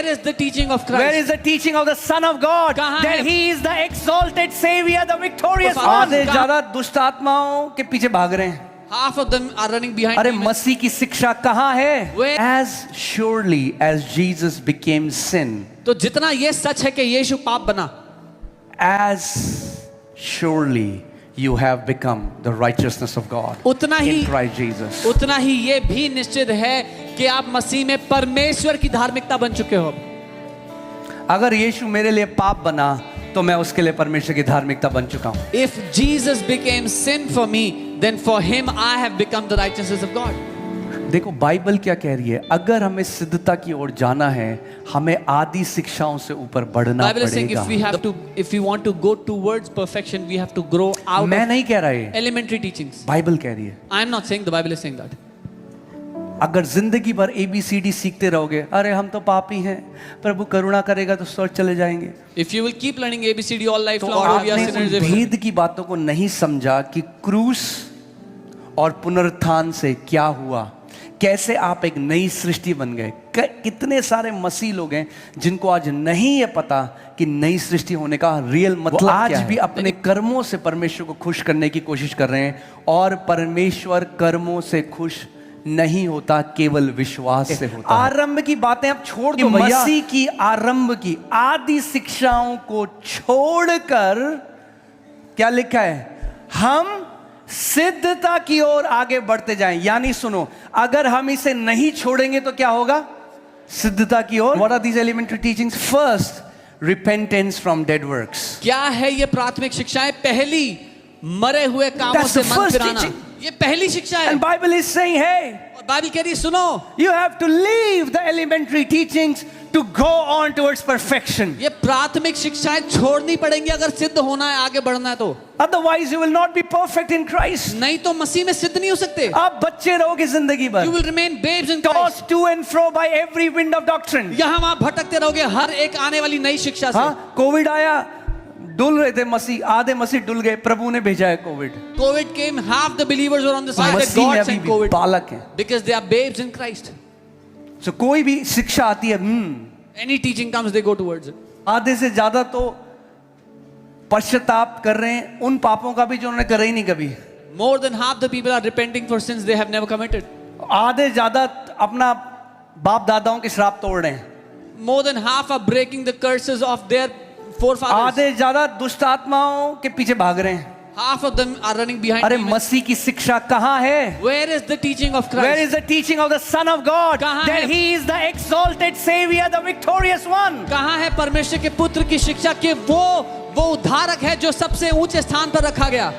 Where is the teaching of Christ? Where is the teaching of the Son of God? कहाँ That है? He is the exalted Savior, the victorious तो one. आधे कहाँ- ज्यादा दुष्ट आत्माओं के पीछे भाग रहे हैं. Half of them are running behind अरे demons. मसीह की शिक्षा कहाँ है? Where- As surely as Jesus became sin, तो जितना ये सच है कि यीशु पाप बना, as surely you have become the righteousness of God उतना ही in Christ Jesus. उतना ही ये भी निश्चित है कि आप मसीह में परमेश्वर की धार्मिकता बन चुके हो. अगर यीशु मेरे लिए पाप बना तो मैं उसके लिए परमेश्वर की धार्मिकता बन चुका हूं. If Jesus became sin for me, then for him I have become the righteousness of God. देखो बाइबल क्या कह रही है. अगर हमें सिद्धता की ओर जाना है, हमें आदि शिक्षाओं से ऊपर बढ़ना Bible is saying पड़ेगा. if we want to go towards perfection, we have to grow out मैं of नहीं कह रहा है, elementary teachings. बाइबल कह रही है. I am not saying, the Bible is saying that. अगर जिंदगी भर ABCD सीखते रहोगे, अरे हम तो पापी हैं, प्रभु करुणा करेगा तो स्वर्ग चले जाएंगे, If you will keep learning ABCD all life तो long, oh, we are आपने sinners. उन भेद की बातों को नहीं समझा कि क्रूस और पुनरुत्थान से क्या हुआ, कैसे आप एक नई सृष्टि बन गए. कितने सारे मसीह लोग हैं जिनको आज नहीं है पता कि नई सृष्टि होने का रियल मतलब आज भी अपने कर्मों से परमेश्वर को खुश करने की कोशिश कर रहे हैं, और परमेश्वर कर्मों से खुश नहीं होता, केवल विश्वास से होता है. आरंभ की बातें आप छोड़ दो भैया. मसीह की आरंभ की आदि शिक्षाओं को छोड़कर क्या लिखा है? हम सिद्धता की ओर आगे बढ़ते जाएं. यानी सुनो, अगर हम इसे नहीं छोड़ेंगे तो क्या होगा? सिद्धता की ओर. What are these elementary teachings? First, repentance from dead works. क्या है ये प्राथमिक शिक्षाएं? पहली, मरे हुए कामों That's से the मन first फिराना. teaching. ये पहली शिक्षा है. And Bible is saying, hey, और बाइबल कह रही है, सुनो, you have to leave the elementary teachings to go on towards perfection. ये प्राथमिक शिक्षाएं छोड़नी पड़ेंगी अगर सिद्ध होना है, आगे बढ़ना है तो. Otherwise, you will not be perfect in Christ. नहीं तो मसीह में सिद्ध नहीं हो सकते. आप बच्चे रहोगे जिंदगी भर, You will remain babes in Christ. tossed to and fro by every wind of doctrine. यहाँ वहाँ भटकते रहोगे हर एक आने वाली नई शिक्षा से. हाँ, कोविड आया, डुल रहे थे मसीह, आधे मसीह डुल गए, प्रभु ने भेजा है Covid. COVID came, half the believers were on the side that मसीह में God अभी sent भी COVID बालक हैं. because they are babes in Christ. So कोई भी शिक्षा आती है, Any teaching comes, they go towards it. आधे से ज्यादा तो पश्चाताप कर रहे हैं उन पापों का भी जो उन्होंने करे ही नहीं कभी. More than half the people are repenting for sins they have never committed. आधे ज्यादा अपना बाप दादाओं के श्राप तोड़ रहे हैं. More than half are breaking the curses of their forefathers. आधे ज्यादा दुष्ट आत्माओं के पीछे भाग रहे हैं. Half of them are running behind अरे demons. मसीह की शिक्षा कहाँ है? Where is the teaching of Christ? Where is the teaching of the Son of God? कहाँ That है? He is the exalted Savior, the victorious one. कहाँ है परमेश्वर के पुत्र की शिक्षा कि वो उद्धारक है जो सबसे ऊंचे स्थान पर रखा गया.